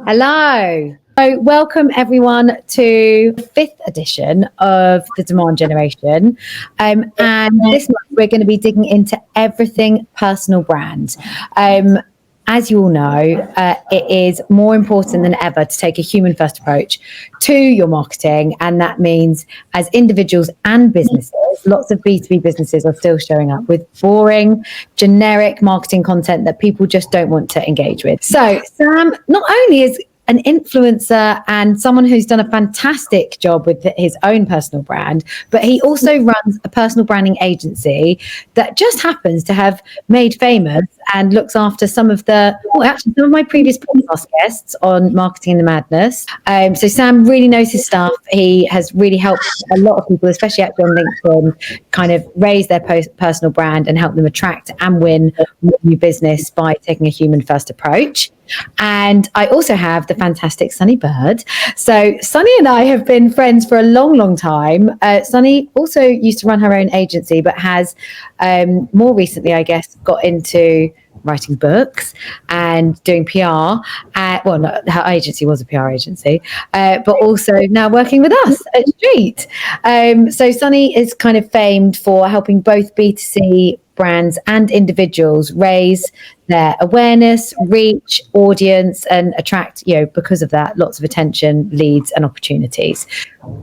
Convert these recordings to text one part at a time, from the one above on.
Hello. So welcome everyone to the fifth edition of the Demand Generation. And this month we're going to be digging into everything personal brand. As you all know, it is more important than ever to take a human first approach to your marketing. And that means as individuals and businesses, lots of B2B businesses are still showing up with boring, generic marketing content that people just don't want to engage with. So Sam not only is an influencer and someone who's done a fantastic job with his own personal brand, but he also runs a personal branding agency that just happens to have made famous and looks after some of my previous podcast guests on Marketing in the Madness. So Sam really knows his stuff. He has really helped a lot of people, especially actually on LinkedIn, kind of raise their personal brand and help them attract and win new business by taking a human first approach. And I also have the fantastic Sunny Bird. So Sunny and I have been friends for a long, long time. Sunny also used to run her own agency, but has more recently, I guess, got into writing books and doing PR. Her agency was a PR agency, but also now working with us at Street. So Sunny is kind of famed for helping both B2C brands and individuals raise their awareness, reach, audience, and attract, because of that, lots of attention, leads, and opportunities.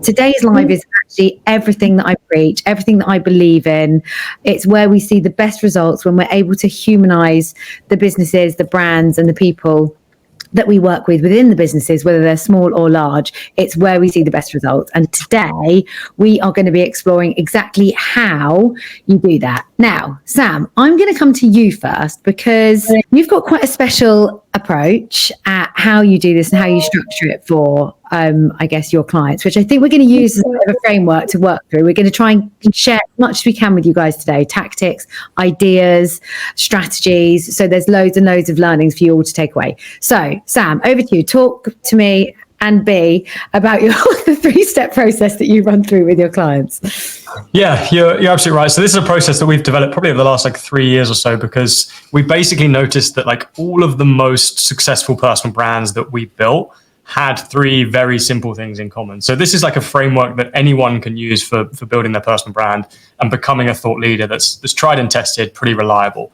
Today's live is actually everything that I preach, everything that I believe in. It's where we see the best results when we're able to humanize the businesses, the brands, and the people that we work with within the businesses, whether they're small or large. It's where we see the best results. And today we are going to be exploring exactly how you do that. Now, Sam, I'm going to come to you first because you've got quite a special approach at how you do this and how you structure it for, I guess, your clients, which I think we're going to use as a framework to work through. We're going to try and share as much as we can with you guys today, tactics, ideas, strategies. So there's loads and loads of learnings for you all to take away. So Sam, over to you. Talk to me and B about the three-step process that you run through with your clients. Yeah, you're absolutely right. So this is a process that we've developed probably over the last 3 years or so, because we basically noticed that all of the most successful personal brands that we built had three very simple things in common. So this is a framework that anyone can use for building their personal brand and becoming a thought leader that's tried and tested, pretty reliable.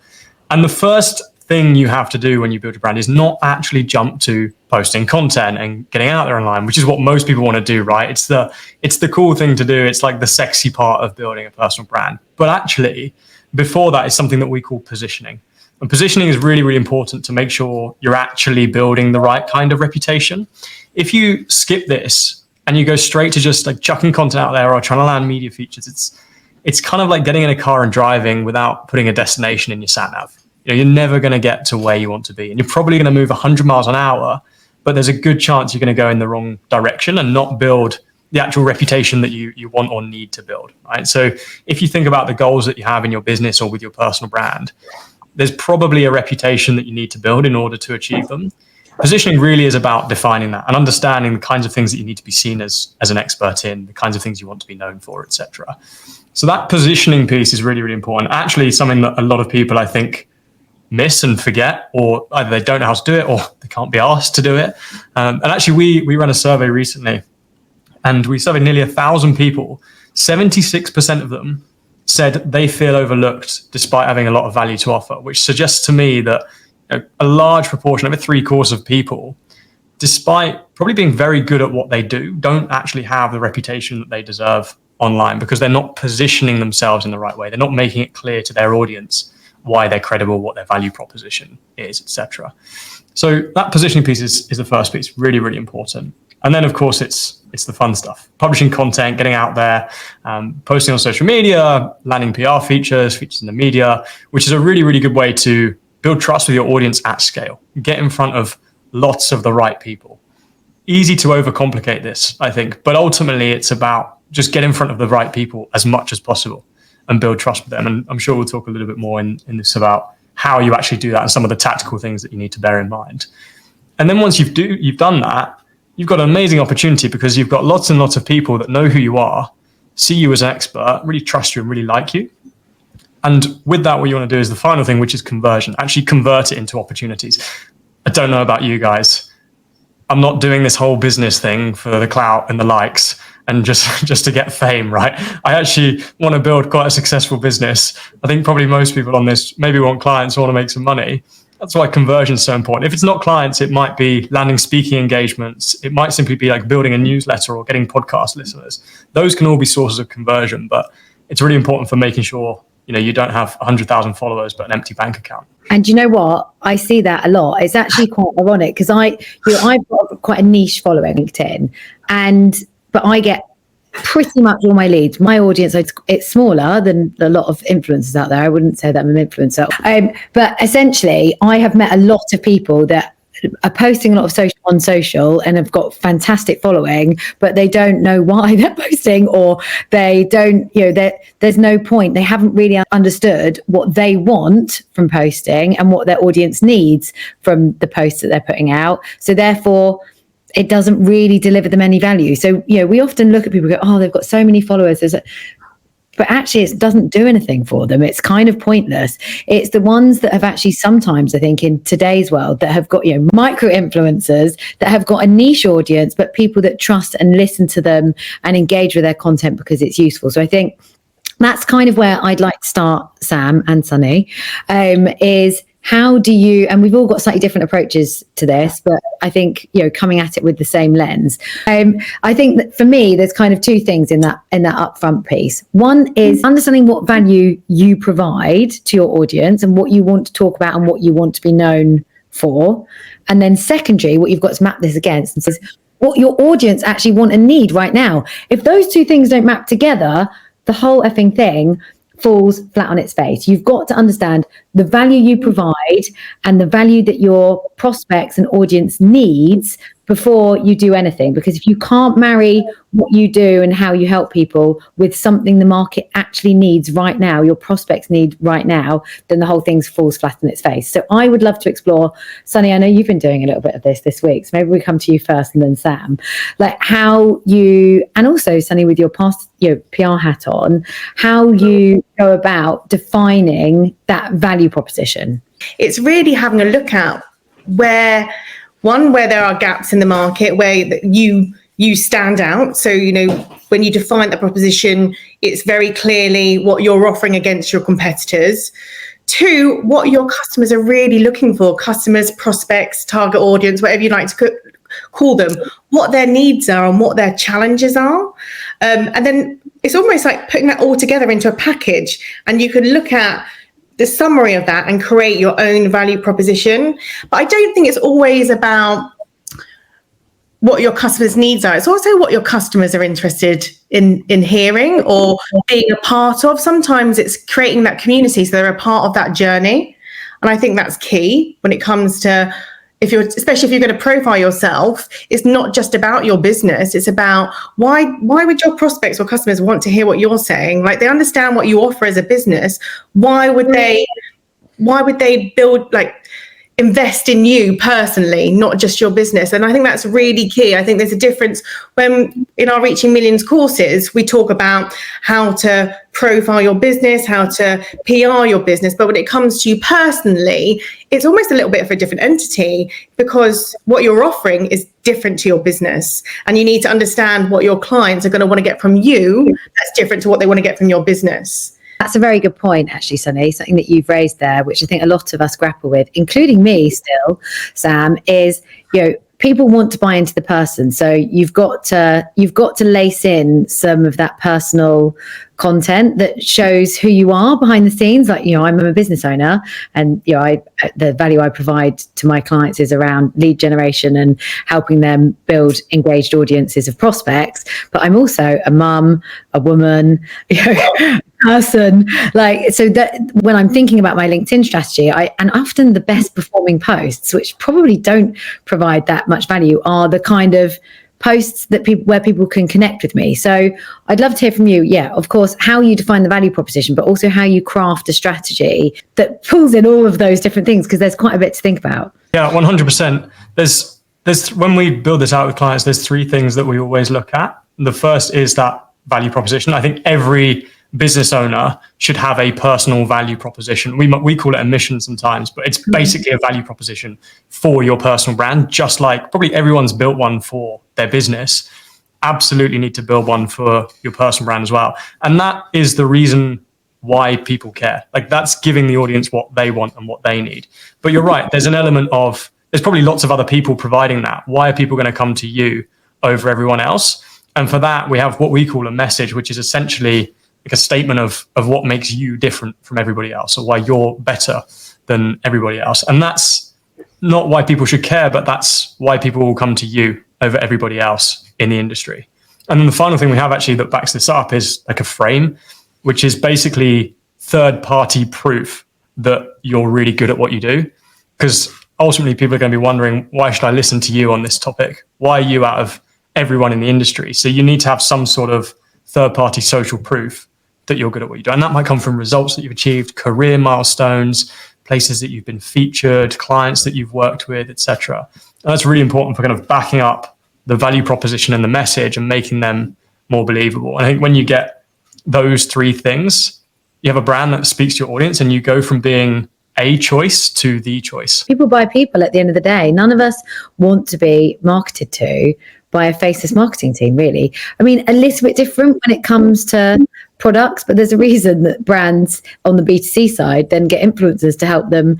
And the first thing you have to do when you build a brand is not actually jump to posting content and getting out there online, which is what most people want to do, right? It's the cool thing to do. It's the sexy part of building a personal brand. But actually, before that is something that we call positioning. And positioning is really, really important to make sure you're actually building the right kind of reputation. If you skip this and you go straight to just chucking content out there or trying to land media features, it's kind of like getting in a car and driving without putting a destination in your sat nav. You're never going to get to where you want to be, and you're probably going to move 100 miles an hour, but there's a good chance you're going to go in the wrong direction and not build the actual reputation that you want or need to build, right? So if you think about the goals that you have in your business or with your personal brand, there's probably a reputation that you need to build in order to achieve them. Positioning really is about defining that and understanding the kinds of things that you need to be seen as an expert in, the kinds of things you want to be known for, etc. So that positioning piece is really, really important. Actually, something that a lot of people, I think, miss and forget, or either they don't know how to do it or they can't be asked to do it. And actually, we ran a survey recently, and we surveyed nearly 1,000 people. 76% of them said they feel overlooked despite having a lot of value to offer, which suggests to me that a large proportion, over 3/4 of people, despite probably being very good at what they do, don't actually have the reputation that they deserve online because they're not positioning themselves in the right way. They're not making it clear to their audience why they're credible, what their value proposition is, etc. So that positioning piece is the first piece, really, really important. And then, of course, it's the fun stuff, publishing content, getting out there, posting on social media, landing PR features in the media, which is a really, really good way to build trust with your audience at scale, get in front of lots of the right people. Easy to overcomplicate this, I think, but ultimately it's about just get in front of the right people as much as possible and build trust with them. And I'm sure we'll talk a little bit more in this about how you actually do that and some of the tactical things that you need to bear in mind. And then once you've done that, you've got an amazing opportunity because you've got lots and lots of people that know who you are, see you as an expert, really trust you and really like you. And with that, what you want to do is the final thing, which is conversion, actually convert it into opportunities. I don't know about you guys. I'm not doing this whole business thing for the clout and the likes and just to get fame, right? I actually want to build quite a successful business. I think probably most people on this maybe want clients who want to make some money. That's why conversion is so important. If it's not clients, it might be landing speaking engagements. It might simply be like building a newsletter or getting podcast listeners. Those can all be sources of conversion, but it's really important for making sure, you know, you don't have 100,000 followers, but an empty bank account. And you know what? I see that a lot. It's actually quite ironic because I've got quite a niche following on LinkedIn, but I get pretty much all my leads. My audience, it's smaller than a lot of influencers out there. I wouldn't say that I'm an influencer. But essentially, I have met a lot of people that are posting a lot of on social and have got fantastic following, but they don't know why they're posting, or they don't, you know, there's no point. They haven't really understood what they want from posting and what their audience needs from the posts that they're putting out. So therefore, it doesn't really deliver them any value. So, you know, we often look at people and go, oh, they've got so many followers. But actually, it doesn't do anything for them. It's kind of pointless. It's the ones that have actually sometimes, I think, in today's world, that have got, you know, micro influencers that have got a niche audience, but people that trust and listen to them and engage with their content because it's useful. So I think that's kind of where I'd like to start, Sam and Sunny, is how do you, and we've all got slightly different approaches to this, but I think, you know, coming at it with the same lens. I think that for me, there's kind of two things in that upfront piece. One is understanding what value you provide to your audience and what you want to talk about and what you want to be known for. And then secondary, what you've got to map this against and says what your audience actually want and need right now. If those two things don't map together, the whole effing thing falls flat on its face. You've got to understand the value you provide and the value that your prospects and audience needs before you do anything. Because if you can't marry what you do and how you help people with something the market actually needs right now, your prospects need right now, then the whole thing falls flat on its face. So I would love to explore, Sunny, I know you've been doing a little bit of this week, so maybe we come to you first and then Sam, like how you, and also Sunny with your past, you know, PR hat on, how you go about defining that value proposition. It's really having a look at where there are gaps in the market where you stand out. So, you know, when you define the proposition, it's very clearly what you're offering against your competitors. Two, what your customers are really looking for, customers, prospects, target audience, whatever you like to call them, what their needs are and what their challenges are. And then it's almost like putting that all together into a package, and you can look at the summary of that and create your own value proposition. But I don't think it's always about what your customers' needs are. It's also what your customers are interested in hearing or being a part of. Sometimes it's creating that community so they're a part of that journey. And I think that's key when it comes to, especially if you're going to profile yourself, it's not just about your business. It's about why would your prospects or customers want to hear what you're saying? Like, they understand what you offer as a business. Why would they invest in you personally, not just your business? And I think that's really key. I think there's a difference when in our Reaching Millions courses, we talk about how to profile your business, how to PR your business. But when it comes to you personally, it's almost a little bit of a different entity, because what you're offering is different to your business. And you need to understand what your clients are going to want to get from you that's different to what they want to get from your business. That's a very good point, actually, Sunny. Something that you've raised there, which I think a lot of us grapple with, including me still, Sam, is, you know, people want to buy into the person. So you've got to lace in some of that personal content that shows who you are behind the scenes. Like, you know, I'm a business owner, and, you know, the value I provide to my clients is around lead generation and helping them build engaged audiences of prospects. But I'm also a mum, a woman, you know, person. Like, so that when I'm thinking about my LinkedIn strategy, and often the best performing posts, which probably don't provide that much value, are the kind of posts that where people can connect with me. So I'd love to hear from you. Yeah, of course, how you define the value proposition, but also how you craft a strategy that pulls in all of those different things, because there's quite a bit to think about. Yeah, 100%. There's when we build this out with clients, there's three things that we always look at. The first is that value proposition. I think every business owner should have a personal value proposition. We call it a mission sometimes, but it's basically a value proposition for your personal brand, just like probably everyone's built one for their business. Absolutely need to build one for your personal brand as well. And that is the reason why people care. Like, that's giving the audience what they want and what they need. But you're right, there's an element of, there's probably lots of other people providing that. Why are people going to come to you over everyone else? And for that, we have what we call a message, which is essentially like a statement of what makes you different from everybody else, or why you're better than everybody else. And that's not why people should care, but that's why people will come to you over everybody else in the industry. And then the final thing we have actually that backs this up is like a frame, which is basically third-party proof that you're really good at what you do. Because ultimately people are going to be wondering, why should I listen to you on this topic? Why are you out of everyone in the industry? So you need to have some sort of third-party social proof that you're good at what you do. And that might come from results that you've achieved, career milestones, places that you've been featured, clients that you've worked with, etc. That's really important for kind of backing up the value proposition and the message and making them more believable. And I think when you get those three things, you have a brand that speaks to your audience, and you go from being a choice to the choice. People buy people at the end of the day. None of us want to be marketed to by a faceless marketing team, really. I mean, a little bit different when it comes to products, but there's a reason that brands on the B2C side then get influencers to help them,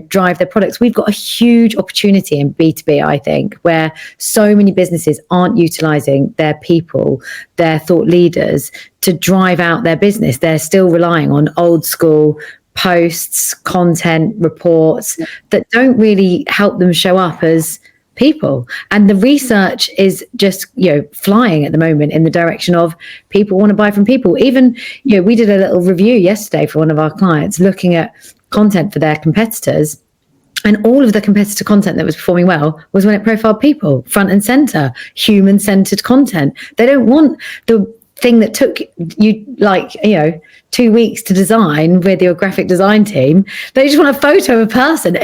drive their products. We've got a huge opportunity in B2B, I think, where so many businesses aren't utilizing their people, their thought leaders to drive out their business. They're still relying on old school posts, content, reports that don't really help them show up as people. And the research is just, flying at the moment in the direction of people want to buy from people. Even, we did a little review yesterday for one of our clients looking at content for their competitors. And all of the competitor content that was performing well was when it profiled people, front and center, human-centered content. They don't want the thing that took you 2 weeks to design with your graphic design team. They just want a photo of a person.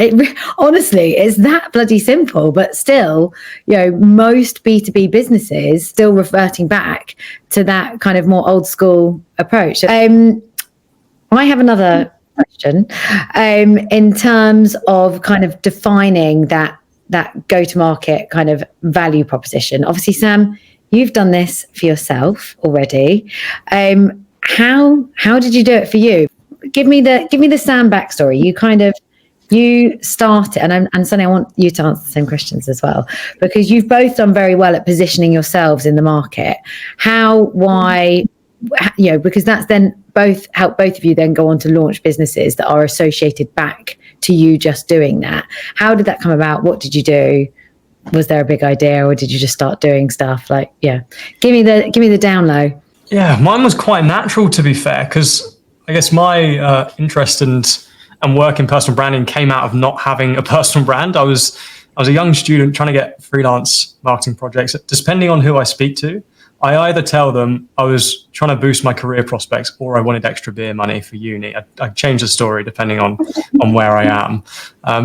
Honestly, it's that bloody simple, but still, most B2B businesses still reverting back to that kind of more old school approach. I have another question in terms of kind of defining that go-to-market kind of value proposition. Obviously, Sam, you've done this for yourself already. How did you do it for you? Give me the Sam backstory. You started, and Sonny, I want you to answer the same questions as well, because you've both done very well at positioning yourselves in the market. Because that's then help both of you then go on to launch businesses that are associated back to you just doing that. How did that come about? What did you do? Was there a big idea, or did you just start doing stuff? Give me the down low. Yeah, mine was quite natural, to be fair, because I guess my interest and work in personal branding came out of not having a personal brand. I was a young student trying to get freelance marketing projects. Depending on who I speak to, I either tell them I was trying to boost my career prospects or I wanted extra beer money for uni. I change the story depending on where I am.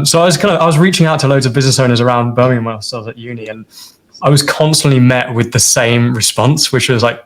So I was reaching out to loads of business owners around Birmingham when I was at uni, and I was constantly met with the same response, which was like,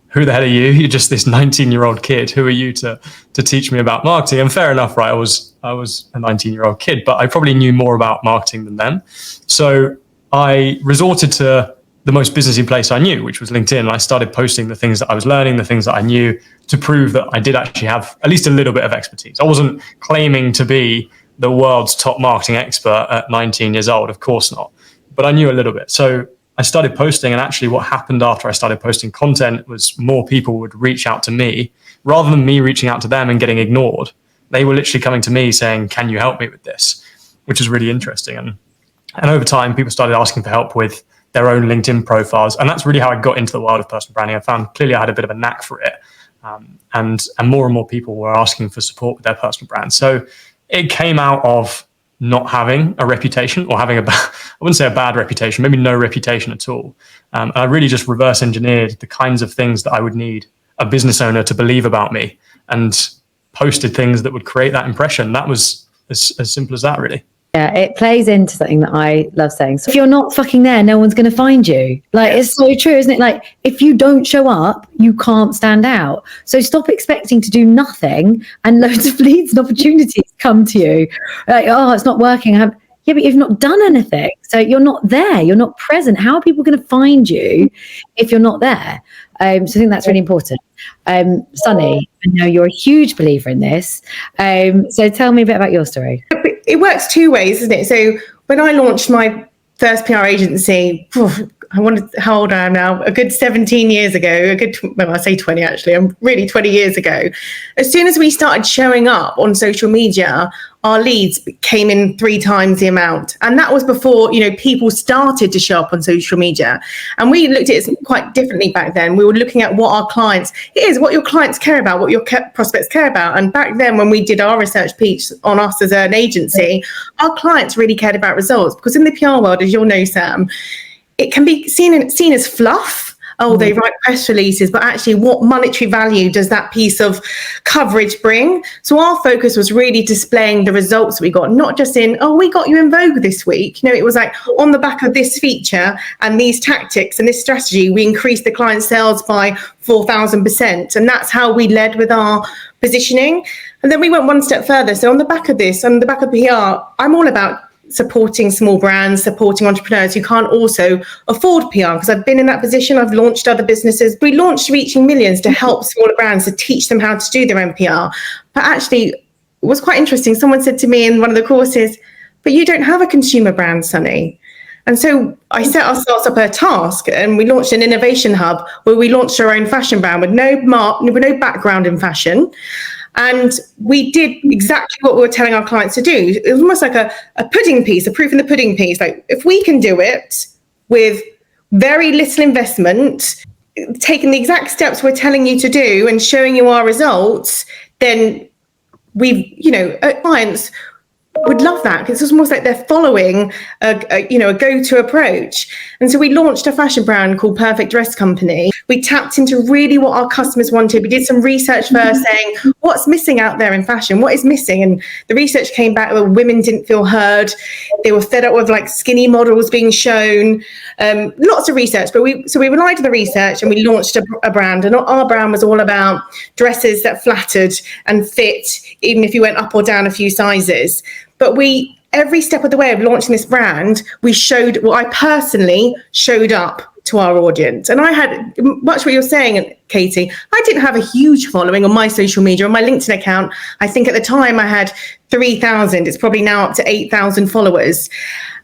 who the hell are you? You're just this 19-year-old kid. Who are you to teach me about marketing? And fair enough, right? I was a 19-year-old kid, but I probably knew more about marketing than them. So I resorted to the most businessy place I knew, which was LinkedIn. And I started posting the things that I was learning, the things that I knew, to prove that I did actually have at least a little bit of expertise. I wasn't claiming to be the world's top marketing expert at 19 years old, of course not, but I knew a little bit. So I started posting, and actually what happened after I started posting content was more people would reach out to me rather than me reaching out to them and getting ignored. They were literally coming to me saying, can you help me with this? Which is really interesting. And over time, people started asking for help with their own LinkedIn profiles. And that's really how I got into the world of personal branding. I found clearly I had a bit of a knack for it. And more people were asking for support with their personal brand. So it came out of not having a reputation, or having I wouldn't say a bad reputation, maybe no reputation at all. And I really just reverse engineered the kinds of things that I would need a business owner to believe about me, and posted things that would create that impression. That was as simple as that, really. Yeah, it plays into something that I love saying. So if you're not fucking there, no one's going to find you. Like, it's so true, isn't it? Like, if you don't show up, you can't stand out. So stop expecting to do nothing and loads of leads and opportunities come to you. Like, oh, it's not working. Yeah, but you've not done anything. So you're not there. You're not present. How are people going to find you if you're not there? So I think that's really important. Sunny, I know you're a huge believer in this. So tell me a bit about your story. It works two ways, isn't it? So when I launched my first PR agency, how old I am now, a good 17 years ago, I say 20 actually, I'm really 20 years ago. As soon as we started showing up on social media, our leads came in 3 times the amount. And that was before, people started to show up on social media. And we looked at it quite differently back then. We were looking at what your clients care about, what your prospects care about. And back then, when we did our research piece on us as an agency, our clients really cared about results. Because in the PR world, as you'll know, Sam, it can be seen as fluff. Oh, they write press releases, but actually what monetary value does that piece of coverage bring? So our focus was really displaying the results we got, not just in, oh, we got you in Vogue this week. It was like on the back of this feature and these tactics and this strategy, we increased the client sales by 4,000%. And that's how we led with our positioning. And then we went one step further. So on the back of this, on the back of PR, I'm all about supporting small brands, supporting entrepreneurs who can't also afford PR, because I've been in that position. I've launched other businesses. We launched Reaching Millions to help smaller brands, to teach them how to do their own PR. But actually, it was quite interesting. Someone said to me in one of the courses, but you don't have a consumer brand, Sunny. And so I set ourselves up a task, and we launched an innovation hub where we launched our own fashion brand with no background in fashion. And we did exactly what we were telling our clients to do. It was almost like a pudding piece, a proof in the pudding piece. Like, if we can do it with very little investment, taking the exact steps we're telling you to do and showing you our results, then clients would love that, because it's almost like they're following a go-to approach. And so we launched a fashion brand called Perfect Dress Company. We tapped into really what our customers wanted. We did some research first saying, what's missing out there in fashion? What is missing? And the research came back that women didn't feel heard. They were fed up with like skinny models being shown. Lots of research, but we relied on the research, and we launched a brand. And our brand was all about dresses that flattered and fit, even if you went up or down a few sizes. But every step of the way of launching this brand, I personally showed up to our audience. And I had much what you're saying, Katie. I didn't have a huge following on my social media. On my LinkedIn account, I think at the time I had 3,000. It's probably now up to 8,000 followers.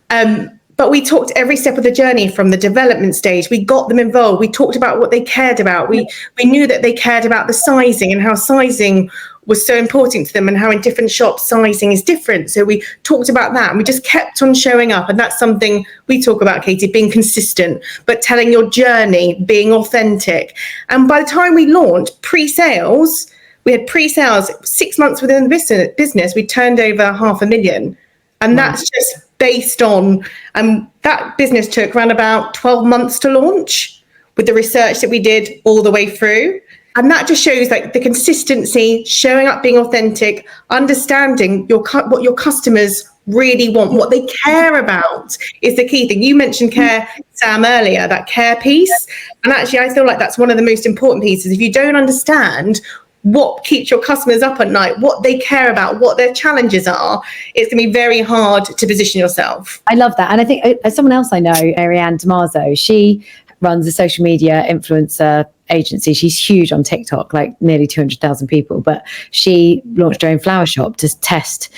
But we talked every step of the journey from the development stage. We got them involved. We talked about what they cared about. We knew that they cared about the sizing and how sizing was so important to them, and how in different shops sizing is different. So we talked about that, and we just kept on showing up. And that's something we talk about, Katie, being consistent, but telling your journey, being authentic. And by the time we launched we had pre-sales 6 months within the business, we turned over 500,000. And that's just based on, that business took around about 12 months to launch, with the research that we did all the way through. And that just shows like the consistency, showing up, being authentic, understanding what your customers really want, what they care about is the key thing. You mentioned care, Sam, earlier, that care piece. And actually, I feel like that's one of the most important pieces. If you don't understand what keeps your customers up at night, what they care about, what their challenges are, it's going to be very hard to position yourself. I love that. And I think someone else I know, Ariane Damaso, she runs a social media influencer agency. She's huge on TikTok, like nearly 200,000 people, but she launched her own flower shop to test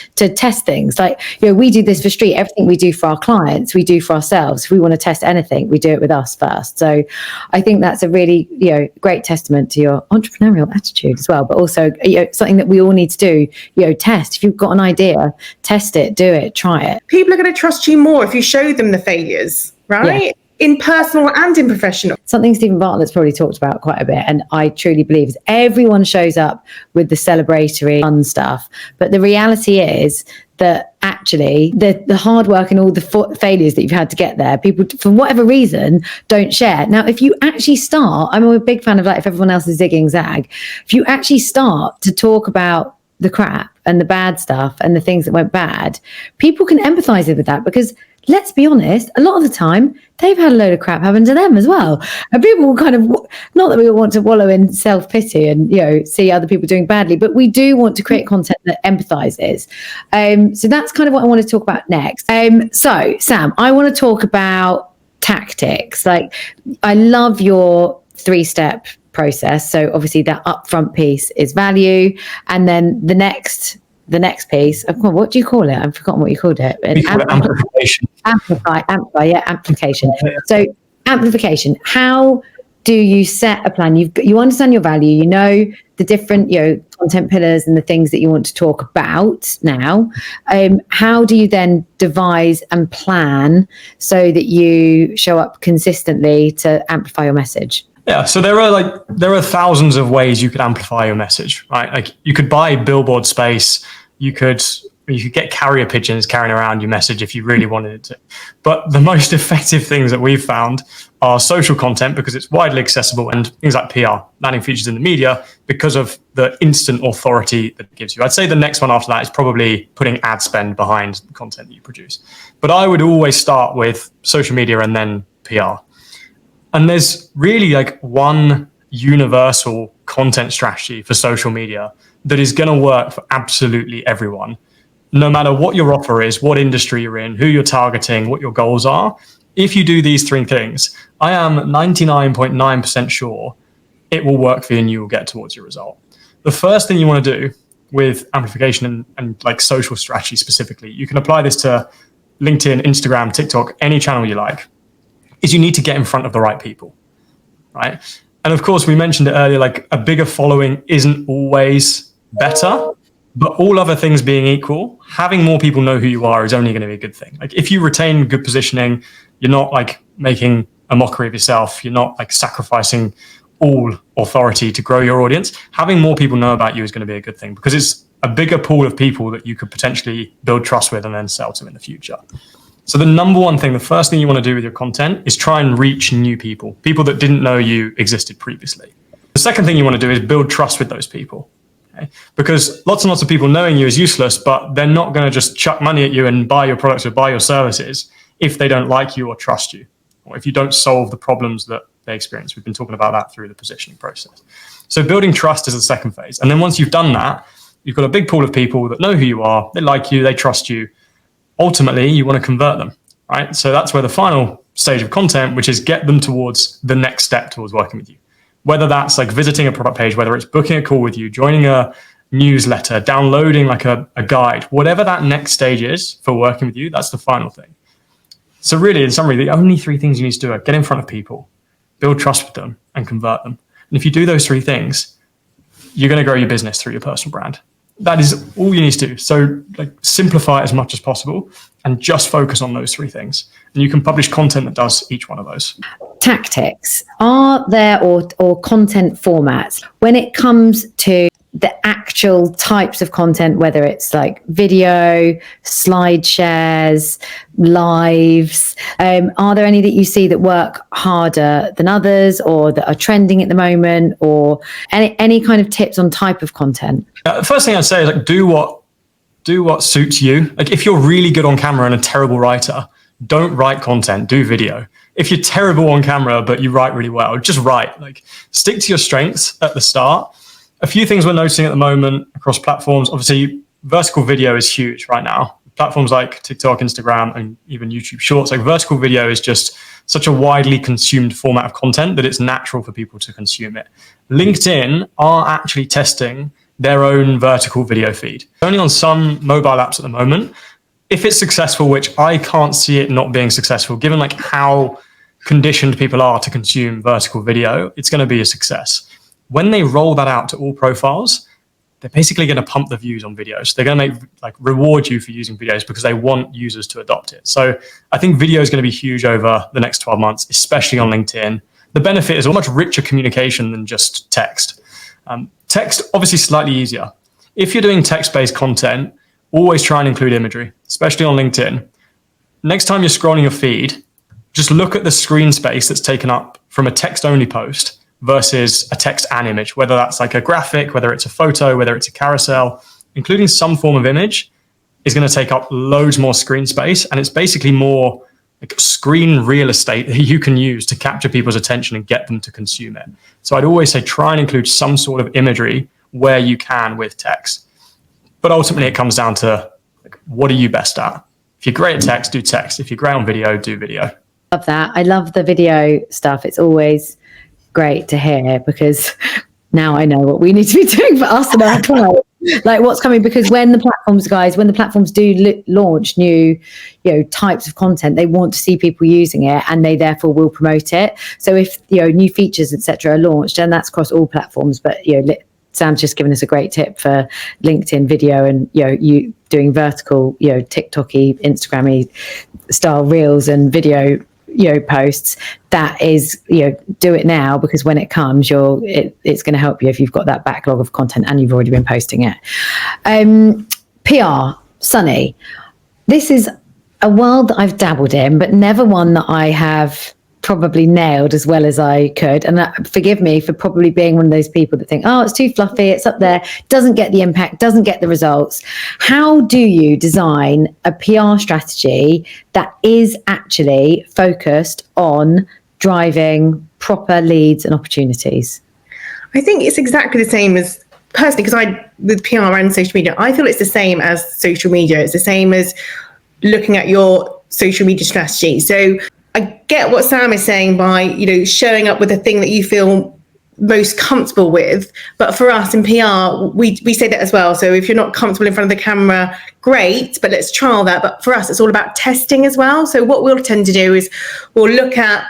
things. Like, we do this for street. Everything we do for our clients, we do for ourselves. If we want to test anything, we do it with us first. So I think that's a really, great testament to your entrepreneurial attitude as well, but also, something that we all need to do, test. If you've got an idea, test it, do it, try it. People are going to trust you more if you show them the failures, right? Yeah. In personal and in professional. Something Stephen Bartlett's probably talked about quite a bit, and I truly believe, is everyone shows up with the celebratory fun stuff, but the reality is that actually the hard work and all the failures that you've had to get there, people for whatever reason don't share. Now, if you actually start, I'm a big fan of, like, if everyone else is zigging zag, if you actually start to talk about the crap and the bad stuff and the things that went bad, people can empathize with that, because let's be honest, a lot of the time they've had a load of crap happen to them as well. And people will kind of, not that we want to wallow in self-pity and, you know, see other people doing badly, but we do want to create content that empathizes. So that's kind of what I want to talk about next. So Sam, I want to talk about tactics. Like, I love your 3-step process. So obviously that upfront piece is value, and then the next piece, what do you call it? I've forgotten what you called it. Amplification. Amplification. So amplification. How do you set a plan? You understand your value. You know the different, you know, content pillars and the things that you want to talk about now. How do you then devise and plan so that you show up consistently to amplify your message? Yeah, so there are thousands of ways you could amplify your message, right? Like, you could buy billboard space, you could get carrier pigeons carrying around your message if you really wanted it to. But the most effective things that we've found are social content, because it's widely accessible, and things like PR, landing features in the media, because of the instant authority that it gives you. I'd say the next one after that is probably putting ad spend behind the content that you produce. But I would always start with social media and then PR. And there's really like one universal content strategy for social media that is going to work for absolutely everyone, no matter what your offer is, what industry you're in, who you're targeting, what your goals are. If you do these 3 things, I am 99.9% sure it will work for you and you will get towards your result. The first thing you want to do with amplification and like social strategy specifically, you can apply this to LinkedIn, Instagram, TikTok, any channel you like, is you need to get in front of the right people, right? And of course, we mentioned it earlier, like, a bigger following isn't always better, but all other things being equal, having more people know who you are is only going to be a good thing. Like, if you retain good positioning, you're not like making a mockery of yourself, you're not like sacrificing all authority to grow your audience, having more people know about you is going to be a good thing, because it's a bigger pool of people that you could potentially build trust with and then sell to in the future. So the number one thing, the first thing you want to do with your content is try and reach new people that didn't know you existed previously. The second thing you want to do is build trust with those people. Okay? Because lots and lots of people knowing you is useless, but they're not going to just chuck money at you and buy your products or buy your services if they don't like you or trust you, or if you don't solve the problems that they experience. We've been talking about that through the positioning process. So building trust is the second phase. And then once you've done that, you've got a big pool of people that know who you are, they like you, they trust you. Ultimately, you want to convert them, right? So that's where the final stage of content, which is get them towards the next step towards working with you. Whether that's like visiting a product page, whether it's booking a call with you, joining a newsletter, downloading like a guide, whatever that next stage is for working with you, that's the final thing. So really, in summary, the only 3 things you need to do are get in front of people, build trust with them, and convert them. And if you do those 3 things, you're going to grow your business through your personal brand. That is all you need to do. So like, simplify it as much as possible and just focus on those 3 things. And you can publish content that does each one of those. Tactics, are there or content formats when it comes to the actual types of content, whether it's like video, slide shares, lives, are there any that you see that work harder than others, or that are trending at the moment, or any kind of tips on type of content? The first thing I'd say is like, do what suits you. Like, if you're really good on camera and a terrible writer, don't write content, do video. If you're terrible on camera but you write really well, just write. Like, stick to your strengths at the start. A few things we're noticing at the moment across platforms, obviously vertical video is huge right now. Platforms like TikTok, Instagram, and even YouTube Shorts, like, vertical video is just such a widely consumed format of content that it's natural for people to consume it. LinkedIn are actually testing their own vertical video feed. Only on some mobile apps at the moment. If it's successful, which I can't see it not being successful, given like how conditioned people are to consume vertical video, it's going to be a success. When they roll that out to all profiles, they're basically going to pump the views on videos. They're going to reward you for using videos because they want users to adopt it. So I think video is going to be huge over the next 12 months, especially on LinkedIn. The benefit is a much richer communication than just text. Text, obviously slightly easier. If you're doing text-based content, always try and include imagery, especially on LinkedIn. Next time you're scrolling your feed, just look at the screen space that's taken up from a text-only post versus a text and image, whether that's like a graphic, whether it's a photo, whether it's a carousel. including some form of image, is going to take up loads more screen space. And it's basically more like screen real estate that you can use to capture people's attention and get them to consume it. So I'd always say try and include some sort of imagery where you can with text. But ultimately it comes down to, like, what are you best at? If you're great at text, do text. If you're great on video, do video. Love that. I love the video stuff. It's always great to hear, because now I know what we need to be doing for us and our clients. Like what's coming, because when the platforms do launch new, types of content, they want to see people using it, and they therefore will promote it. So if new features, etc., are launched, and that's across all platforms, but Sam's just given us a great tip for LinkedIn video, and you doing vertical, TikTok-y, Instagram-y style reels and video posts. That is, do it now, because when it comes, it's going to help you if you've got that backlog of content and you've already been posting it. PR, Sunny, this is a world that I've dabbled in, but never one that I have probably nailed as well as I could. And forgive me for probably being one of those people that think, oh, it's too fluffy, it's up there, doesn't get the impact, doesn't get the results. How do you design a PR strategy that is actually focused on driving proper leads and opportunities? I think it's exactly the same as, personally, because with PR and social media, I feel it's the same as social media. It's the same as looking at your social media strategy. So I get what Sam is saying by, showing up with the thing that you feel most comfortable with. But for us in PR, we say that as well. So if you're not comfortable in front of the camera, great, but let's trial that. But for us, it's all about testing as well. So what we'll tend to do is we'll look at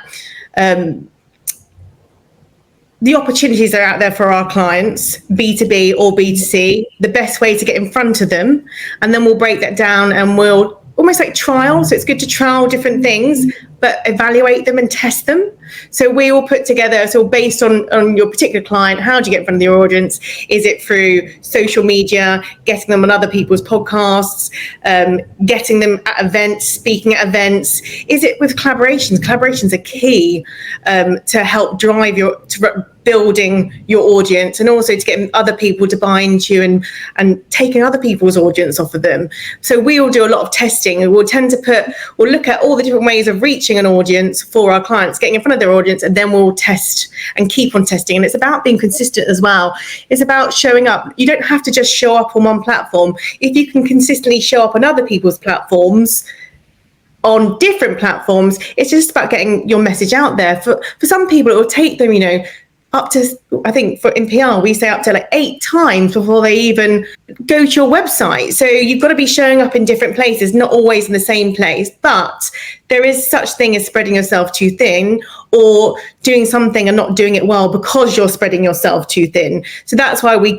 the opportunities that are out there for our clients, B2B or B2C, the best way to get in front of them. And then we'll break that down and we'll almost like trial. So it's good to trial different things, but evaluate them and test them. So we will put together, so based on your particular client, how do you get in front of your audience? Is it through social media, getting them on other people's podcasts, getting them at events, speaking at events? Is it with collaborations? Collaborations are key to help drive building your audience, and also to get other people to buy into you and taking other people's audience off of them. So we will do a lot of testing, and we'll look at all the different ways of reaching an audience for our clients, getting in front of their audience, and then we'll test and keep on testing. And it's about being consistent as well. It's about showing up. You don't have to just show up on one platform. If you can consistently show up on other people's platforms, on different platforms, it's just about getting your message out there. For some people, it will take them, up to, I think in PR, we say up to like 8 times before they even go to your website. So you've got to be showing up in different places, not always in the same place. But there is such thing as spreading yourself too thin, or doing something and not doing it well because you're spreading yourself too thin. So that's why we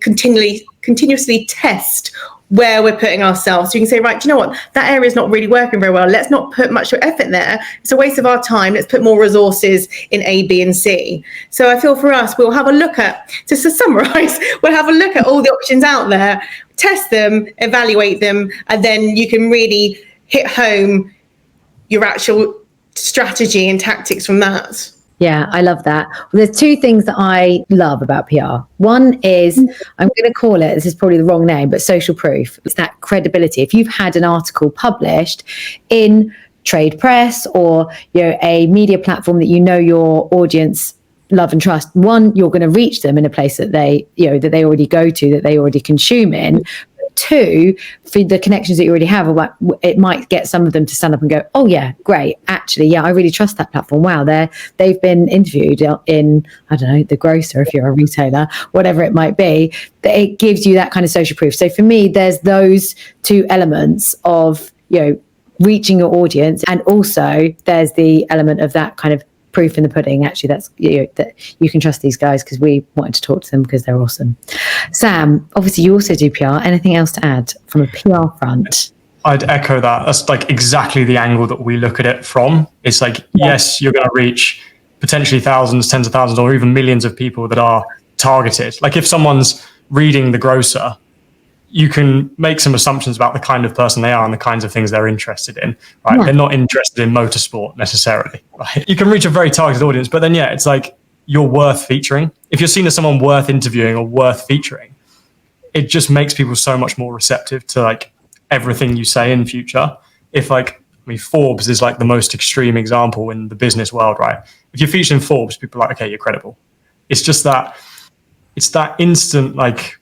continuously test where we're putting ourselves. So you can say, right, do you know what? That area is not really working very well. Let's not put much effort there. It's a waste of our time. Let's put more resources in A, B, and C. So I feel for us, we'll have a look at, just to summarize, we'll have a look at all the options out there, test them, evaluate them, and then you can really hit home your actual strategy and tactics from that. Yeah, I love that. Well, there's 2 things that I love about PR. One is, I'm going to call it, this is probably the wrong name, but social proof. It's that credibility. If you've had an article published in trade press or a media platform that your audience love and trust, one, you're going to reach them in a place that they already go to, that they already consume in. 2, for the connections that you already have, it might get some of them to stand up and go, oh yeah, great, actually, yeah, I really trust that platform. Wow, they've been interviewed in, I don't know, the grocer, if you're a retailer, whatever it might be. It gives you that kind of social proof. So for me, there's those 2 elements of reaching your audience, and also there's the element of that kind of proof in the pudding. Actually, that's that you can trust these guys, because we wanted to talk to them because they're awesome. Sam, obviously you also do PR. Anything else to add from a PR front? I'd echo that. That's like exactly the angle that we look at it from. It's like, yes, you're going to reach potentially thousands, tens of thousands, or even millions of people that are targeted. Like if someone's reading The Grocer, you can make some assumptions about the kind of person they are and the kinds of things they're interested in, right? Yeah. They're not interested in motorsport necessarily, right? You can reach a very targeted audience, but then, it's like you're worth featuring. If you're seen as someone worth interviewing or worth featuring, it just makes people so much more receptive to like everything you say in future. If like, I mean, Forbes is like the most extreme example in the business world, right? If you're featured in Forbes, people are like, okay, you're credible. It's just that, it's that instant like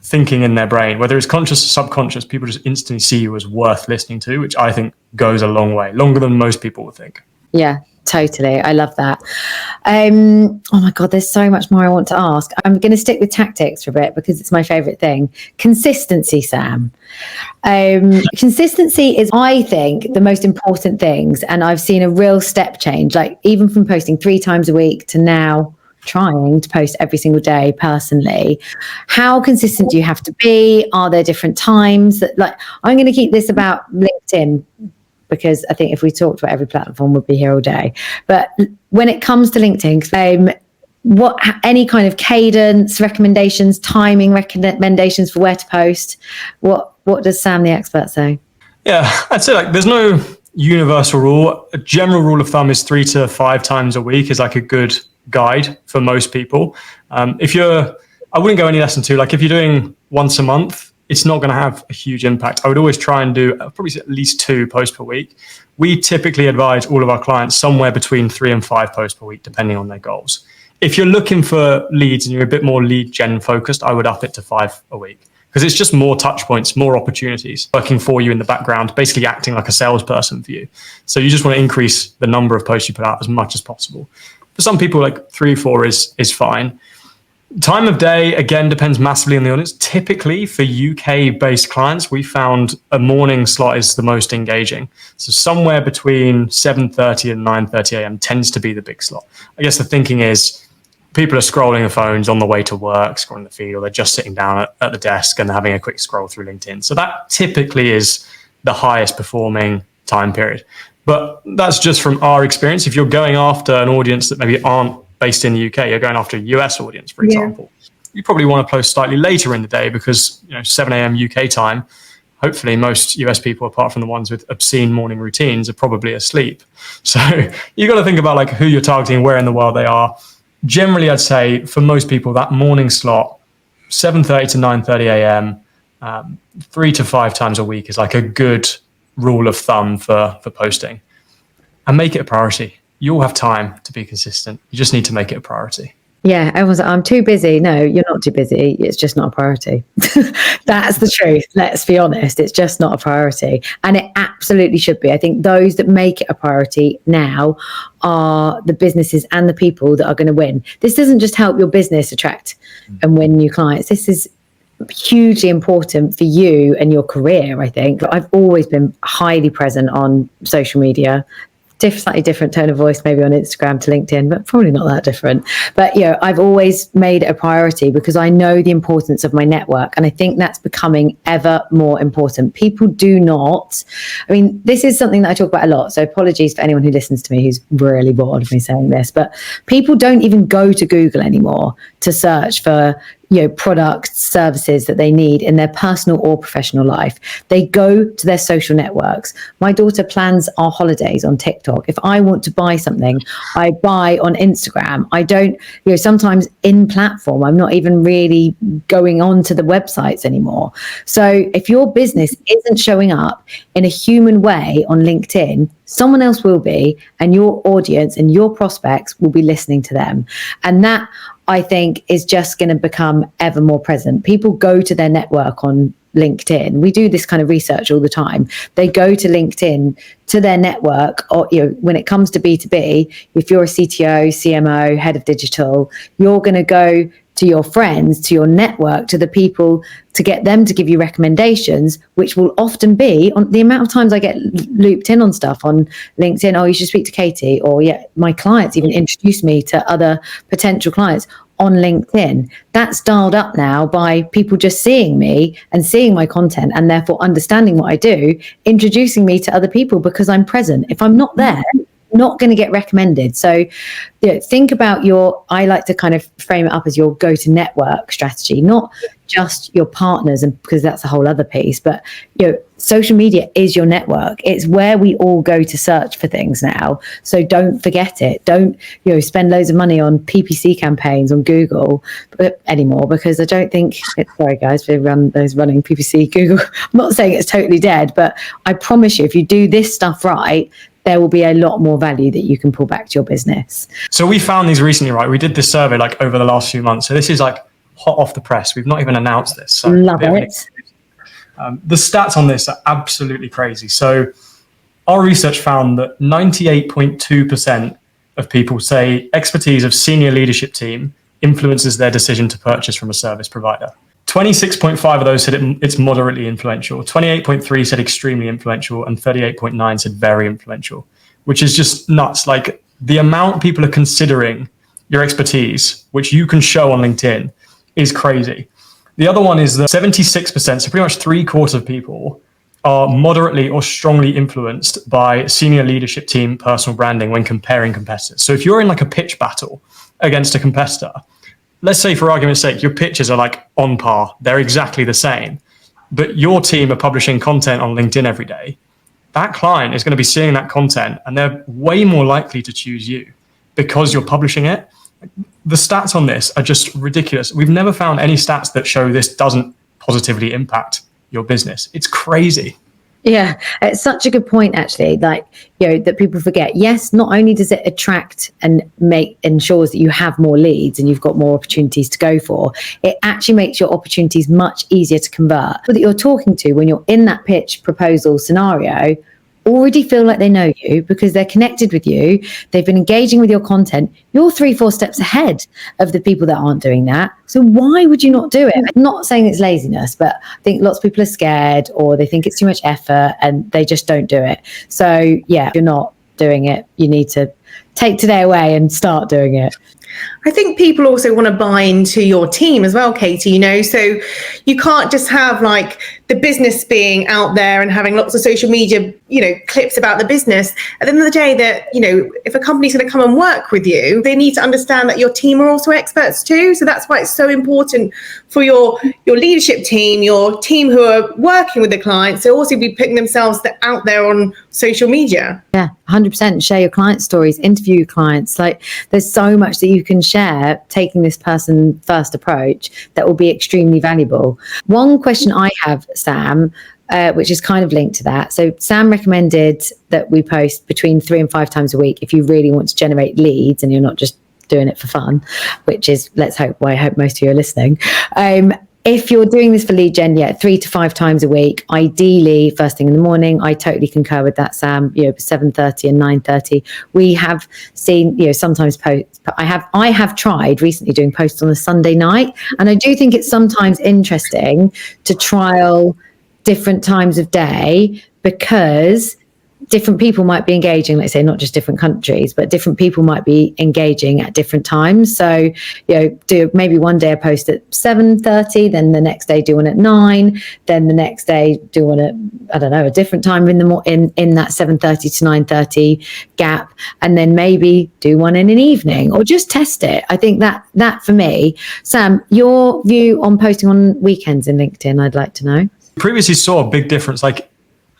thinking in their brain, whether it's conscious or subconscious, people just instantly see you as worth listening to, which I think goes a long way, longer than most people would think. Yeah, totally. I love that. Oh my God, there's so much more I want to ask. I'm going to stick with tactics for a bit because it's my favorite thing. Consistency, Sam. Consistency is, I think, the most important things. And I've seen a real step change, like even from posting 3 times a week to now trying to post every single day personally. How consistent do you have to be? Are there different times that, like, I'm going to keep this about LinkedIn, because I think if we talked about every platform, we'd be here all day. But when it comes to LinkedIn, what any kind of cadence, recommendations, timing recommendations for where to post? What does Sam the expert say? Yeah, I'd say like there's no universal rule. A general rule of thumb is 3 to 5 times a week is like a good guide for most people. I wouldn't go any less than 2. Like if you're doing once a month, it's not going to have a huge impact. I would always try and do probably at least 2 posts per week. We typically advise all of our clients somewhere between 3 and 5 posts per week, depending on their goals. If you're looking for leads and you're a bit more lead gen focused, I would up it to 5 a week, because it's just more touch points, more opportunities working for you in the background, basically acting like a salesperson for you. So you just want to increase the number of posts you put out as much as possible. For some people, like 3, 4 is fine. Time of day, again, depends massively on the audience. Typically, for UK-based clients, we found a morning slot is the most engaging. So somewhere between 7:30 and 9:30 a.m. tends to be the big slot. I guess the thinking is people are scrolling their phones on the way to work, scrolling the feed, or they're just sitting down at the desk and having a quick scroll through LinkedIn. So that typically is the highest performing time period. But that's just from our experience. If you're going after an audience that maybe aren't based in the UK, you're going after a US audience, for example, you probably want to post slightly later in the day because 7 a.m. UK time, hopefully most US people, apart from the ones with obscene morning routines, are probably asleep. So you got to think about like who you're targeting, where in the world they are. Generally, I'd say for most people, that morning slot, 7:30 to 9:30 a.m., 3 to 5 times a week is like a good rule of thumb for posting. And make it a priority. You'll have time to be consistent. You just need to make it a priority. Yeah, everyone's like, I'm too busy. No, you're not too busy. It's just not a priority. That's the truth. Let's be honest. It's just not a priority. And it absolutely should be. I think those that make it a priority now are the businesses and the people that are going to win. This doesn't just help your business attract and win new clients. This is hugely important for you and your career, I think. I've always been highly present on social media. Slightly different tone of voice maybe on Instagram to LinkedIn, but probably not that different. But I've always made it a priority because I know the importance of my network, and I think that's becoming ever more important. People do not, this is something that I talk about a lot, so apologies for anyone who listens to me who's really bored of me saying this, but people don't even go to Google anymore to search for products, services that they need in their personal or professional life. They go to their social networks. My daughter plans our holidays on TikTok. If I want to buy something, I buy on Instagram. I don't, sometimes in platform, I'm not even really going on to the websites anymore. So if your business isn't showing up in a human way on LinkedIn, someone else will be, and your audience and your prospects will be listening to them. And that, I think, is just going to become ever more present. People go to their network on LinkedIn. We do this kind of research all the time. They go to LinkedIn, to their network, or when it comes to B2B, if you're a CTO, CMO, head of digital, you're going to go to your friends, to your network, to the people, to get them to give you recommendations, which will often be on the amount of times I get looped in on stuff on LinkedIn. Oh, you should speak to Katie, or my clients even introduce me to other potential clients on LinkedIn. That's dialed up now by people just seeing me and seeing my content, and therefore understanding what I do, introducing me to other people because I'm present. If I'm not there, not going to get recommended. So think about I like to kind of frame it up as your go-to network strategy, not just your partners, and because that's a whole other piece, but social media is your network. It's where we all go to search for things now. So don't forget it. Don't spend loads of money on PPC campaigns on Google anymore, because I don't think sorry guys for those running PPC Google. I'm not saying it's totally dead, but I promise you, if you do this stuff right, there will be a lot more value that you can pull back to your business. So we found these recently, right? We did this survey like over the last few months. So this is like hot off the press. We've not even announced this. So love it. The stats on this are absolutely crazy. So our research found that 98.2% of people say expertise of senior leadership team influences their decision to purchase from a service provider. 26.5 of those said it's moderately influential. 28.3 said extremely influential, and 38.9 said very influential, which is just nuts. Like, the amount people are considering your expertise, which you can show on LinkedIn, is crazy. The other one is that 76%, so pretty much 3/4 of people, are moderately or strongly influenced by senior leadership team personal branding when comparing competitors. So if you're in like a pitch battle against a competitor, let's say for argument's sake, your pitches are like on par, they're exactly the same, but your team are publishing content on LinkedIn every day, that client is going to be seeing that content and they're way more likely to choose you because you're publishing it. The stats on this are just ridiculous. We've never found any stats that show this doesn't positively impact your business. It's crazy. Yeah, it's such a good point, actually, like, that people forget. Yes, not only does it attract and ensures that you have more leads and you've got more opportunities to go for, it actually makes your opportunities much easier to convert. But that you're talking to when you're in that pitch proposal scenario already feel like they know you because they're connected with you. They've been engaging with your content. You're 3-4 steps ahead of the people that aren't doing that. So why would you not do it? I'm not saying it's laziness, but I think lots of people are scared or they think it's too much effort and they just don't do it. So yeah, if you're not doing it, you need to take today away and start doing it. I think people also want to buy into your team as well, Katie, so you can't just have like the business being out there and having lots of social media, clips about the business. At the end of the day, that, if a company's going to come and work with you, they need to understand that your team are also experts too. So that's why it's so important for your leadership team, your team who are working with the clients, to also be putting themselves out there on social media. Yeah, 100%. Share your client stories, interview your clients. Like, there's so much that you can share taking this person first approach that will be extremely valuable. One question I have, Sam, which is kind of linked to that. So Sam recommended that we post between 3 and 5 times a week if you really want to generate leads and you're not just doing it for fun, which is, I hope most of you are listening. If you're doing this for lead gen, 3 to 5 times a week, ideally first thing in the morning. I totally concur with that, Sam. 7:30 and 9:30. We have seen, sometimes posts. I have tried recently doing posts on a Sunday night, and I do think it's sometimes interesting to trial different times of day, because different people might be engaging, let's say not just different countries, but different people might be engaging at different times. So, do maybe one day a post at 7:30, then the next day do one at 9, then the next day do one at, a different time in that 7:30 to 9:30 gap, and then maybe do one in an evening, or just test it. I think that for me. Sam, your view on posting on weekends in LinkedIn, I'd like to know. Previously saw a big difference, like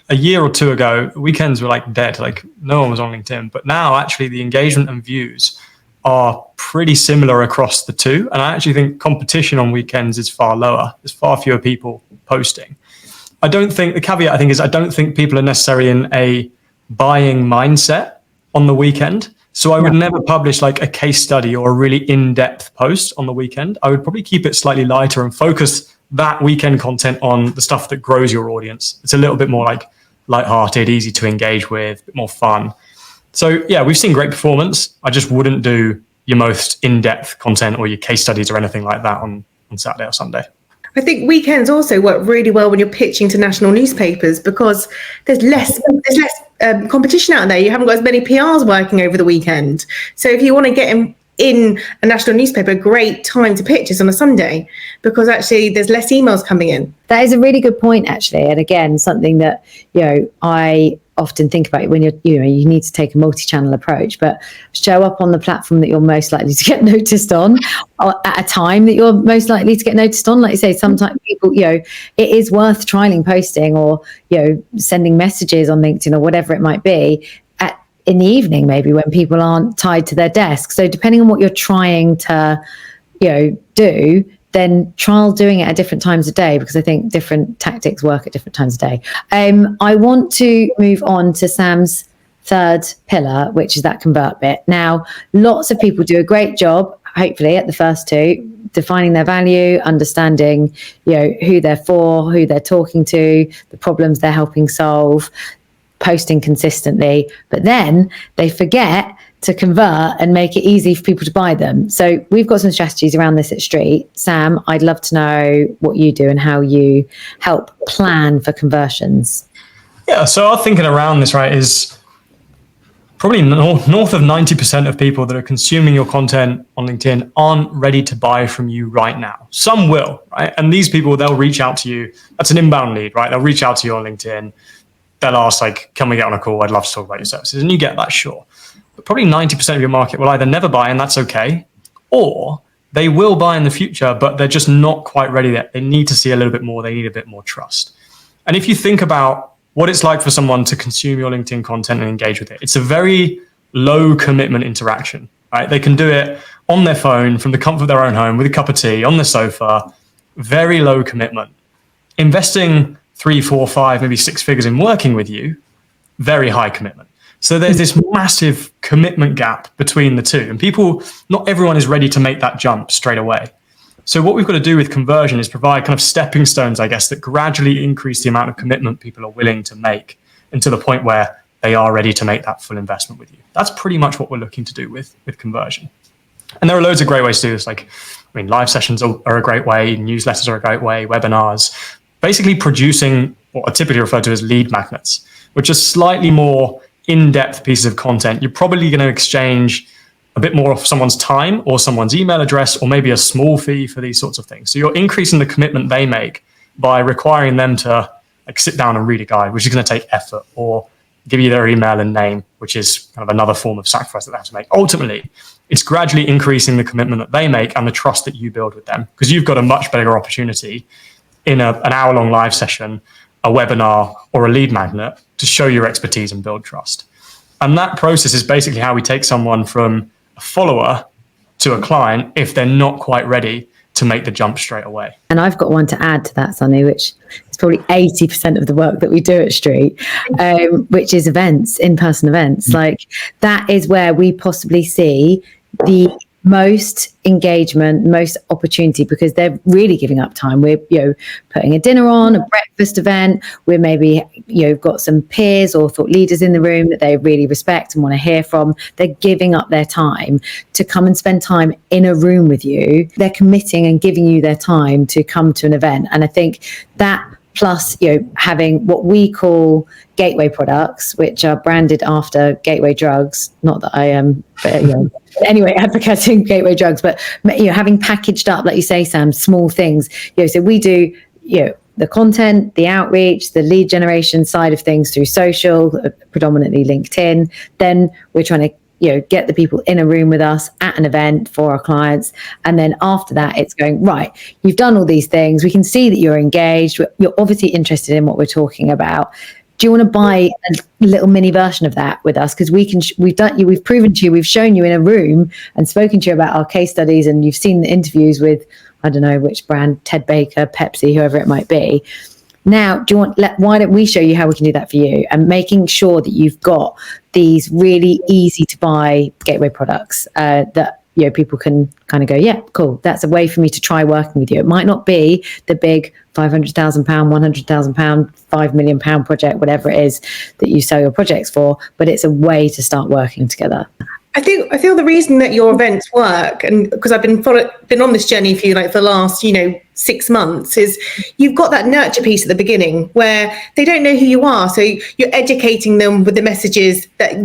a year or two ago, weekends were like dead, like no one was on LinkedIn. But now actually the engagement and views are pretty similar across the two. And I actually think competition on weekends is far lower. There's far fewer people posting. The caveat I think is I don't think people are necessarily in a buying mindset on the weekend. So I would never publish like a case study or a really in-depth post on the weekend. I would probably keep it slightly lighter and focus that weekend content on the stuff that grows your audience. It's a little bit more like lighthearted, easy to engage with, a bit more fun. So yeah, we've seen great performance. I just wouldn't do your most in-depth content or your case studies or anything like that on Saturday or Sunday. I think weekends also work really well when you're pitching to national newspapers, because there's less competition out there. You haven't got as many PRs working over the weekend. So if you want to get in a national newspaper, a great time to pitch is on a Sunday, because actually there's less emails coming in. That is a really good point, actually. And again, something that, I often think about it when you need to take a multi-channel approach, but show up on the platform that you're most likely to get noticed on, or at a time that you're most likely to get noticed on. Like you say, sometimes people, it is worth trialing posting, or sending messages on LinkedIn or whatever it might be in the evening, maybe when people aren't tied to their desk. So depending on what you're trying to do, then trial doing it at different times of day, because I think different tactics work at different times of day. I want to move on to Sam's third pillar, which is that convert bit. Now, lots of people do a great job, hopefully, at the first two, defining their value, understanding who they're for, who they're talking to, the problems they're helping solve, posting consistently, but then they forget to convert and make it easy for people to buy them. So we've got some strategies around this at Street. Sam, I'd love to know what you do and how you help plan for conversions. Yeah, so our thinking around this, right, is probably north of 90% of people that are consuming your content on LinkedIn aren't ready to buy from you right now. Some will, right? And these people, they'll reach out to you. That's an inbound lead, right? They'll reach out to you on LinkedIn. They'll ask, like, can we get on a call? I'd love to talk about your services. And you get that, sure. But probably 90% of your market will either never buy, and that's okay, or they will buy in the future, but they're just not quite ready yet. They need to see a little bit more. They need a bit more trust. And if you think about what it's like for someone to consume your LinkedIn content and engage with it, it's a very low commitment interaction, right? They can do it on their phone, from the comfort of their own home, with a cup of tea, on the sofa, very low commitment. Investing 3, 4, 5, maybe 6 figures in working with you, very high commitment. So there's this massive commitment gap between the two, and not everyone is ready to make that jump straight away. So what we've got to do with conversion is provide kind of stepping stones, I guess, that gradually increase the amount of commitment people are willing to make, and to the point where they are ready to make that full investment with you. That's pretty much what we're looking to do with conversion. And there are loads of great ways to do this. Live sessions are a great way, newsletters are a great way, webinars. Basically producing what are typically referred to as lead magnets, which are slightly more in-depth pieces of content. You're probably going to exchange a bit more of someone's time or someone's email address, or maybe a small fee for these sorts of things. So you're increasing the commitment they make by requiring them to sit down and read a guide, which is going to take effort, or give you their email and name, which is kind of another form of sacrifice that they have to make. Ultimately, it's gradually increasing the commitment that they make and the trust that you build with them, because you've got a much bigger opportunity in an hour-long live session, a webinar, or a lead magnet to show your expertise and build trust. And that process is basically how we take someone from a follower to a client if they're not quite ready to make the jump straight away. And I've got one to add to that, Sonny, which is probably 80% of the work that we do at Street, which is events, in-person events. Like, that is where we possibly see the most engagement, most opportunity, because they're really giving up time. We're putting a dinner on, a breakfast event. We're maybe got some peers or thought leaders in the room that they really respect and want to hear from. They're giving up their time to come and spend time in a room with you. They're committing and giving you their time to come to an event. And I think that, plus having what we call gateway products, which are branded after gateway drugs, not that I am anyway advocating gateway drugs, but having packaged up, like you say, Sam, small things. So we do the content, the outreach, the lead generation side of things through social, predominantly LinkedIn. Then we're trying to get the people in a room with us at an event for our clients. And then after that, it's going, right, you've done all these things. We can see that you're engaged. You're obviously interested in what we're talking about. Do you want to buy a little mini version of that with us? Because we've proven to you, we've shown you in a room and spoken to you about our case studies, and you've seen the interviews with, I don't know which brand, Ted Baker, Pepsi, whoever it might be. Now, why don't we show you how we can do that for you, and making sure that you've got these really easy to buy gateway products that people can kind of go, yeah, cool. That's a way for me to try working with you. It might not be the big £500,000, £100,000, £5 million project, whatever it is that you sell your projects for, but it's a way to start working together. I feel the reason that your events work, and because I've been on this journey for you for the last 6 months, is you've got that nurture piece at the beginning where they don't know who you are, so you're educating them with the messages that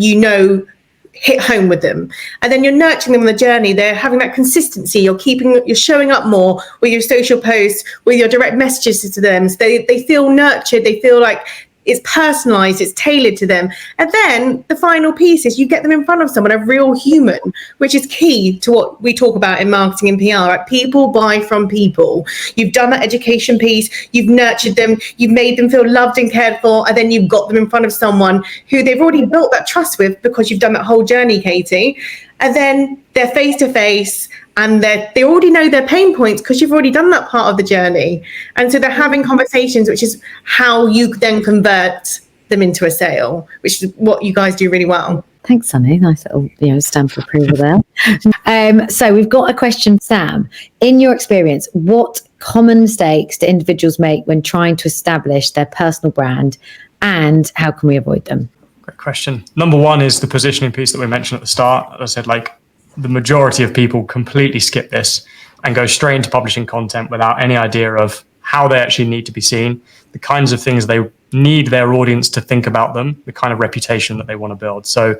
hit home with them, and then you're nurturing them on the journey. They're having that consistency. You're showing up more with your social posts, with your direct messages to them. So they feel nurtured. They feel like it's personalized, it's tailored to them. And then the final piece is you get them in front of someone, a real human, which is key to what we talk about in marketing and PR. Right? People buy from people. You've done that education piece, you've nurtured them, you've made them feel loved and cared for, and then you've got them in front of someone who they've already built that trust with because you've done that whole journey, Katie. And then they're face to face, and they already know their pain points because you've already done that part of the journey. And so they're having conversations, which is how you then convert them into a sale, which is what you guys do really well. Thanks, Sunny. Nice little stamp of approval there. So we've got a question, Sam. In your experience, what common mistakes do individuals make when trying to establish their personal brand, and how can we avoid them? Great question. Number one is the positioning piece that we mentioned at the start. As I said, like, the majority of people completely skip this and go straight into publishing content without any idea of how they actually need to be seen, the kinds of things they need their audience to think about them, the kind of reputation that they want to build. So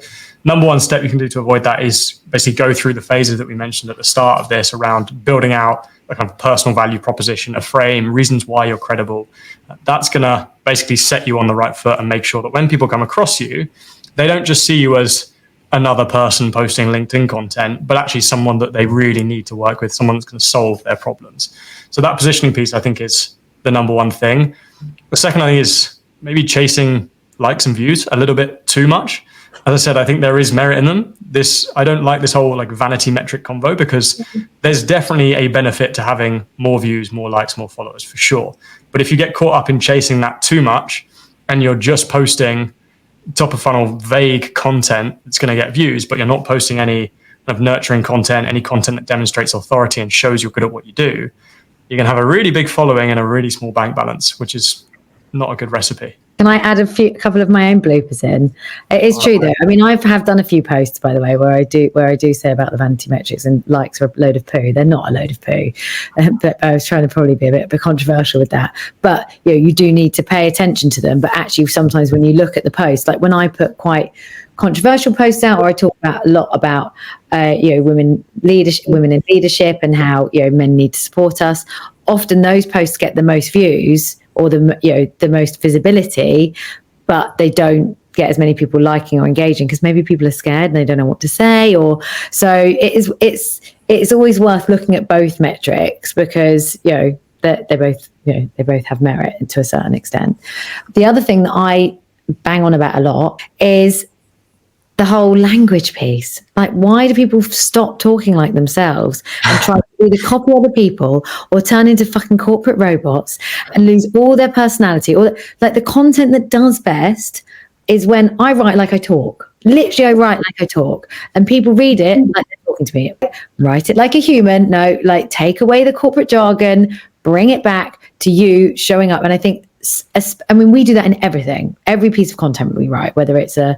number one step you can do to avoid that is basically go through the phases that we mentioned at the start of this around building out a kind of personal value proposition, a frame, reasons why you're credible. That's going to basically set you on the right foot and make sure that when people come across you, they don't just see you as another person posting LinkedIn content, but actually someone that they really need to work with, someone that's going to solve their problems. So that positioning piece, I think, is the number one thing. The second, I think, is maybe chasing likes and views a little bit too much. As I said, I think there is merit in them. I don't like this whole like vanity metric convo, because there's definitely a benefit to having more views, more likes, more followers, for sure. But if you get caught up in chasing that too much and you're just posting top of funnel vague content that's going to get views, but you're not posting any kind of nurturing content, any content that demonstrates authority and shows you're good at what you do, you're going to have a really big following and a really small bank balance, which is not a good recipe. Can I add a couple of my own bloopers in? It is true though. I mean, I have done a few posts, by the way, where I do say about the vanity metrics and likes are a load of poo. They're not a load of poo, but I was trying to probably be a bit controversial with that. But you do need to pay attention to them. But actually, sometimes when you look at the post, like when I put quite controversial posts out, or I talk a lot about women in leadership and how men need to support us. Often those posts get the most views or the most visibility, but they don't get as many people liking or engaging because maybe people are scared and they don't know what to say. Or so it's always worth looking at both metrics, because they both have merit to a certain extent. The other thing that I bang on about a lot is the whole language piece. Like, why do people stop talking like themselves and try to either copy other people or turn into fucking corporate robots and lose all their personality? Or like, the content that does best is when I write like I talk. Literally, I write like I talk, and people read it like they're talking to me. Write it like a human. No, like, take away the corporate jargon, bring it back to you showing up. And I think, we do that in everything. Every piece of content we write, whether it's a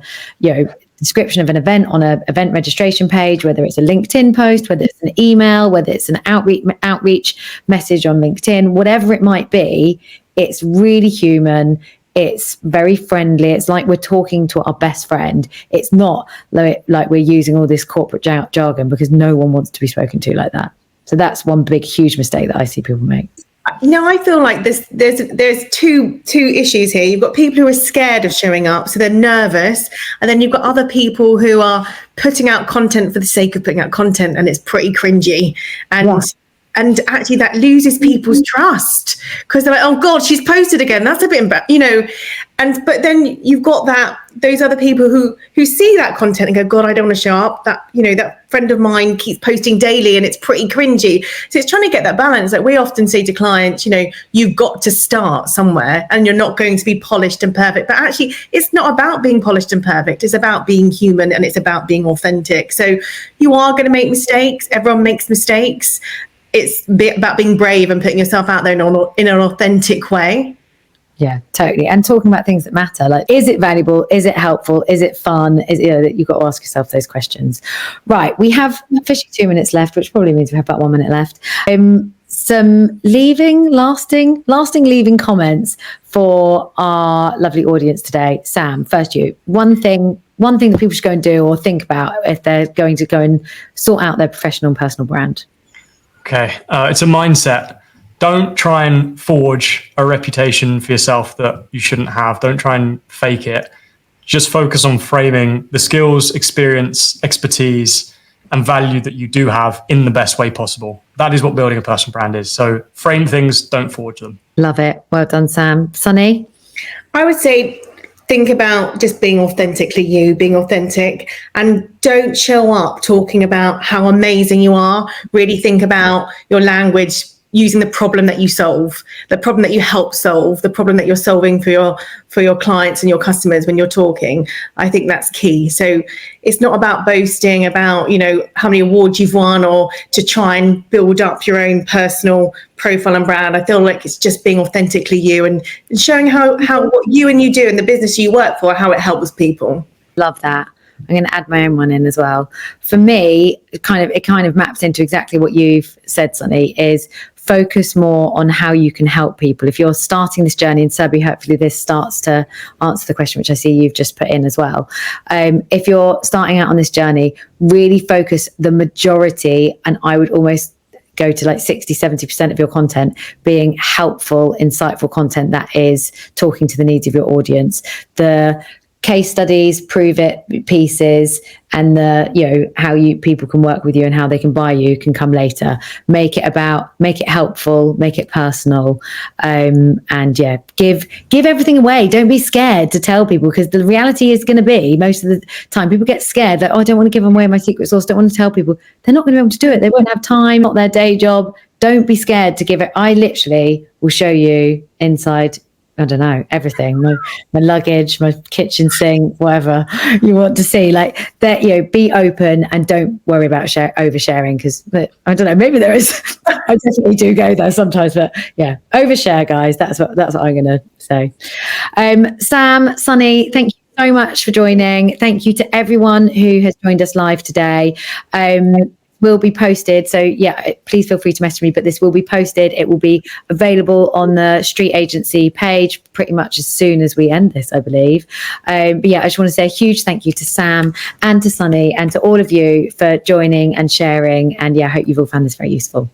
description of an event on an event registration page, whether it's a LinkedIn post, whether it's an email, whether it's an outreach message on LinkedIn, whatever it might be, it's really human. It's very friendly. It's like we're talking to our best friend. It's not like we're using all this corporate jargon, because no one wants to be spoken to like that. So that's one big, huge mistake that I see people make. I feel like there's two issues here. You've got people who are scared of showing up, so they're nervous, and then you've got other people who are putting out content for the sake of putting out content, and it's pretty cringy. And actually that loses people's trust, because they're like, oh God, she's posted again. That's a bit but then you've got those other people who see that content and go, God, I don't want to show up. That friend of mine keeps posting daily and it's pretty cringy. So it's trying to get that balance. Like, we often say to clients, you've got to start somewhere, and you're not going to be polished and perfect. But actually, it's not about being polished and perfect. It's about being human, and it's about being authentic. So you are going to make mistakes. Everyone makes mistakes. It's about being brave and putting yourself out there in an authentic way. Yeah, totally. And talking about things that matter, like, is it valuable? Is it helpful? Is it fun? You've got to ask yourself those questions. Right. We have officially 2 minutes left, which probably means we have about 1 minute left. Some lasting leaving comments for our lovely audience today. Sam, first you. One thing that people should go and do or think about if they're going to go and sort out their professional and personal brand. Okay. It's a mindset. don't try and forge a reputation for yourself that you shouldn't have. Don't try and fake it. Just focus on framing the skills, experience, expertise, and value that you do have in the best way possible. That is what building a personal brand is. So frame things, don't forge them. Love it. Well done, Sam. Sunny? I would say think about just being authentically you, being authentic, and don't show up talking about how amazing you are. Really think about your language using the problem that you solve, the problem that you help solve, the problem that you're solving for your clients and your customers when you're talking. I think that's key. So it's not about boasting about, you know, how many awards you've won or to try and build up your own personal profile and brand. I feel like it's just being authentically you and showing how what you do in the business you work for, how it helps people. Love that. I'm going to add my own one in as well. For me, it kind of maps into exactly what you've said, Sunny, is focus more on how you can help people. If you're starting this journey, and Serbi, hopefully this starts to answer the question, which I see you've just put in as well. If you're starting out on this journey, really focus the majority, and I would almost go to like 60-70% of your content being helpful, insightful content that is talking to the needs of your audience. The case studies, prove it pieces, and the, you know, how people can work with you and how they can buy you can come later. Make it helpful, make it personal, and yeah, give everything away. Don't be scared to tell people, because the reality is going to be most of the time people get scared that, oh, I don't want to give away my secret sauce, don't want to tell people. They're not going to be able to do it. They won't have time, not their day job. Don't be scared to give it. I literally will show you inside, I don't know, everything, my luggage, my kitchen sink, whatever you want to see. Like that, you know, be open and don't worry about oversharing, because I don't know, maybe there is. I definitely do go there sometimes, but yeah, overshare, guys. That's what I'm going to say. Sam, Sunny, thank you so much for joining. Thank you to everyone who has joined us live today. Will be posted, so yeah, please feel free to message me, but this will be posted. It will be available on the Street Agency page pretty much as soon as we end this, I believe. But yeah, I just want to say a huge thank you to Sam and to Sunny and to all of you for joining and sharing, and yeah, I hope you've all found this very useful.